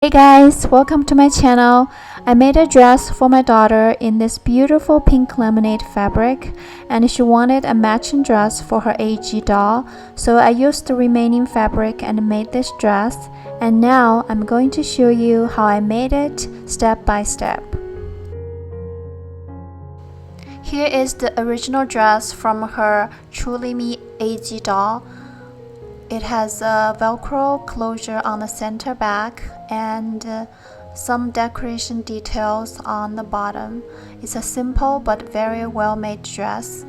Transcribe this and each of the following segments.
Hey guys, welcome to my channel. I made a dress for my daughter in this beautiful pink lemonade fabric, and she wanted a matching dress for her AG doll, so I used the remaining fabric and made this dress, and now I'm going to show you how I made it step by step. Here is the original dress from her Truly Me AG doll. It has a Velcro closure on the center back and some decoration details on the bottom. It's a simple but very well made dress.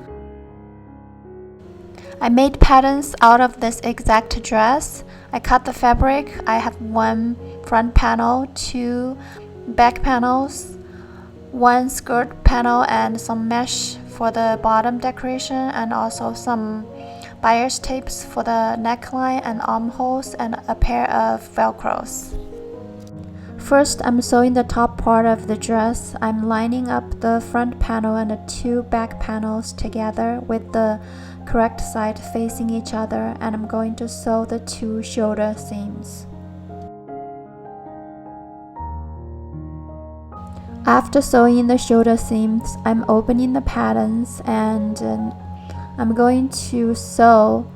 I made patterns out of this exact dress. I cut the fabric. I have one front panel, two back panels, one skirt panel, and some mesh for the bottom decoration, and also some buyer's tapes for the neckline and armholes, and a pair of velcros. First, I'm sewing the top part of the dress. I'm lining up the front panel and the two back panels together with the correct side facing each other, and I'm going to sew the two shoulder seams. After sewing the shoulder seams, I'm opening the patterns and I'm going to sew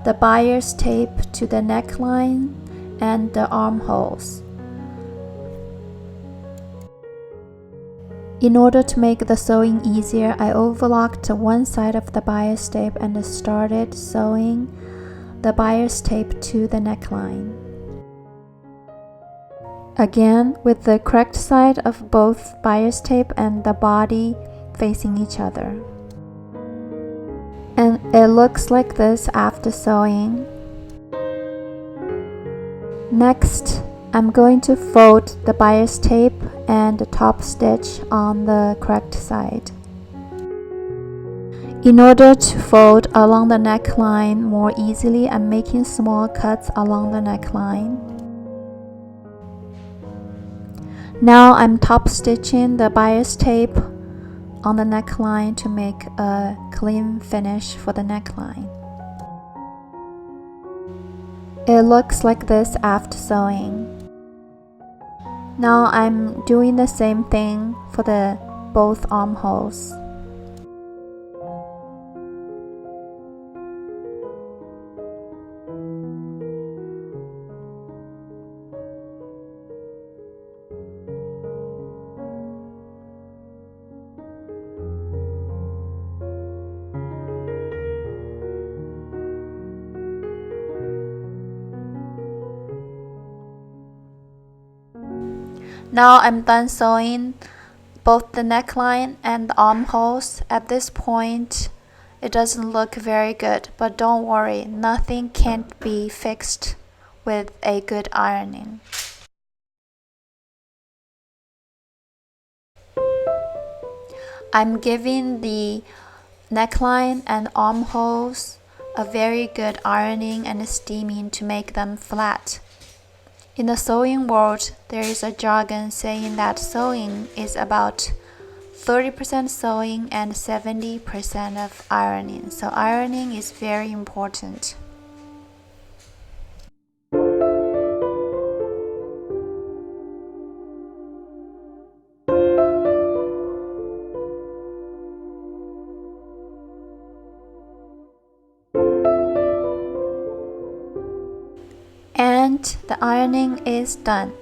the buyer's tape to the neckline and the armholes. In order to make the sewing easier, I overlocked one side of the buyer's tape and started sewing the buyer's tape to the neckline. Again, with the correct side of both buyer's tape and the body facing each other. And it looks like this after sewing. Next, I'm going to fold the buyer's tape and the top stitch on the correct side. In order to fold along the neckline more easily, I'm making small cuts along the neckline. Now I'm top stitching the buyer's tape on the neckline to make a clean finish for the neckline. It looks like this after sewing. Now I'm doing the same thing for the both armholes. Now I'm done sewing both the neckline and the armholes. At this point, it doesn't look very good, but don't worry, nothing can't be fixed with a good ironing. I'm giving the neckline and armholes a very good ironing and steaming to make them flat. In the sewing world, there is a jargon saying that sewing is about 30% sewing and 70% of ironing. So ironing is very important. And the ironing is done.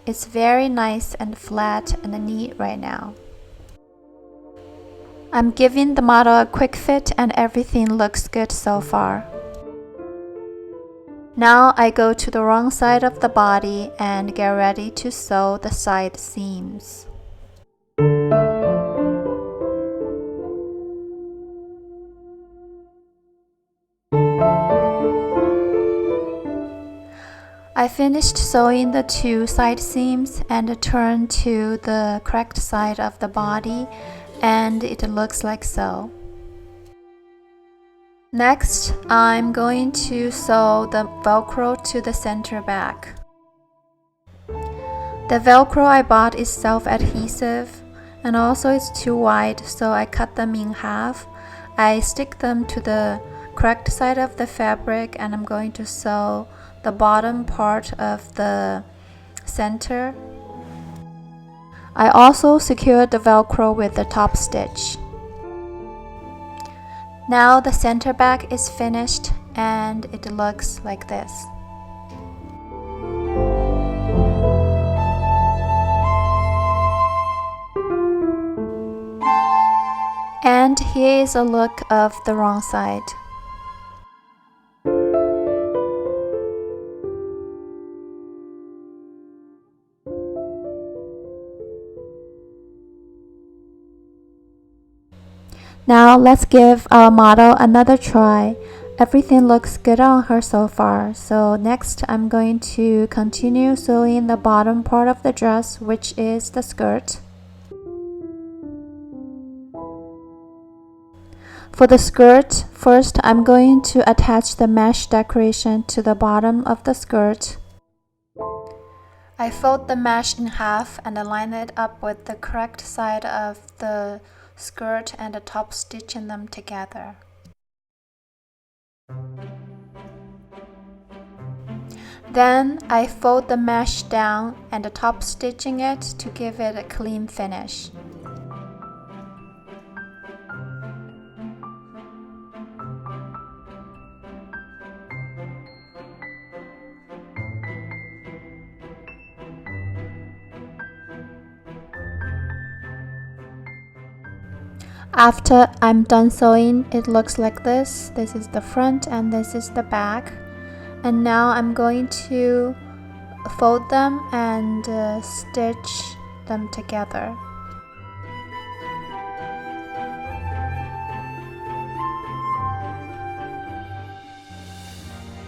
It's very nice and flat and neat right now. I'm giving the model a quick fit and everything looks good so far. Now I go to the wrong side of the body and get ready to sew the side seams. I finished sewing the two side seams and turned to the correct side of the body, and it looks like so. Next, I'm going to sew the Velcro to the center back. The Velcro I bought is self-adhesive and also it's too wide, so I cut them in half. I stick them to the correct side of the fabric and I'm going to sew the bottom part of the center. I also secured the Velcro with the top stitch. Now the center back is finished and it looks like this. And here is a look of the wrong side. Now let's give our model another try. Everything looks good on her so far. So next I'm going to continue sewing the bottom part of the dress, which is the skirt. For the skirt, first I'm going to attach the mesh decoration to the bottom of the skirt. I fold the mesh in half and align it up with the correct side of the skirt and the top stitching them together. Then I fold the mesh down and the top stitching it to give it a clean finish. After I'm done sewing, it looks like this. This is the front and this is the back. And now I'm going to fold them and stitch them together.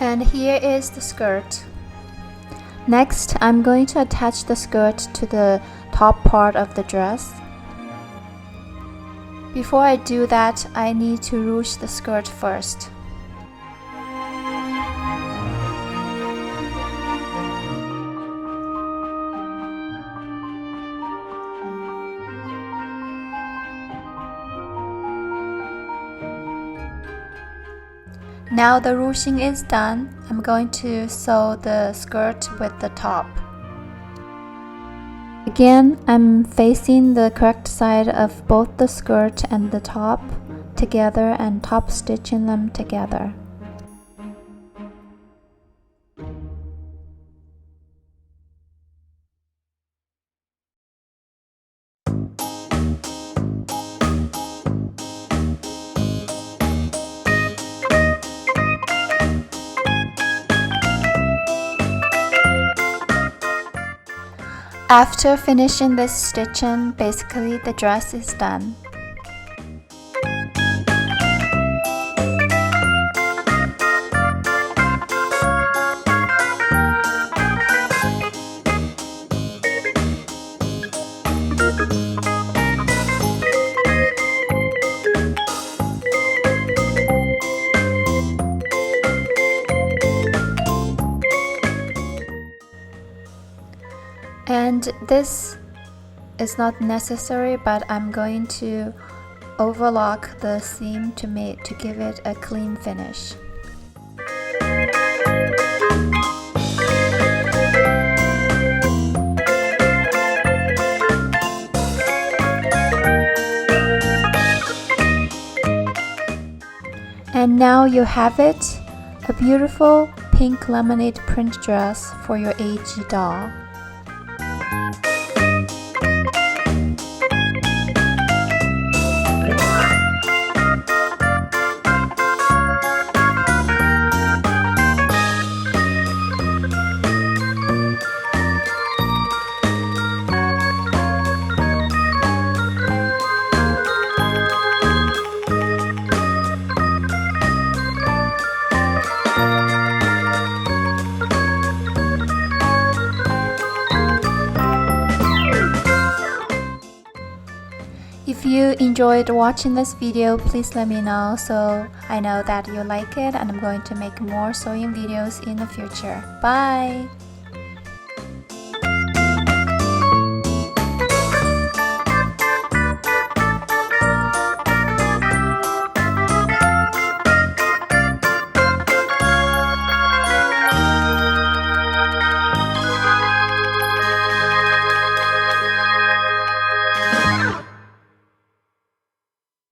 And here is the skirt. Next, I'm going to attach the skirt to the top part of the dress. Before I do that, I need to ruche the skirt first. Now the ruching is done, I'm going to sew the skirt with the top. Again, I'm facing the correct side of both the skirt and the top together and top stitching them together. After finishing this stitching, basically the dress is done. And this is not necessary, but I'm going to overlock the seam to give it a clean finish. And now you have it, a beautiful pink lemonade print dress for your AG doll. If you enjoyed watching this video, please let me know so I know that you like it, and I'm going to make more sewing videos in the future. Bye!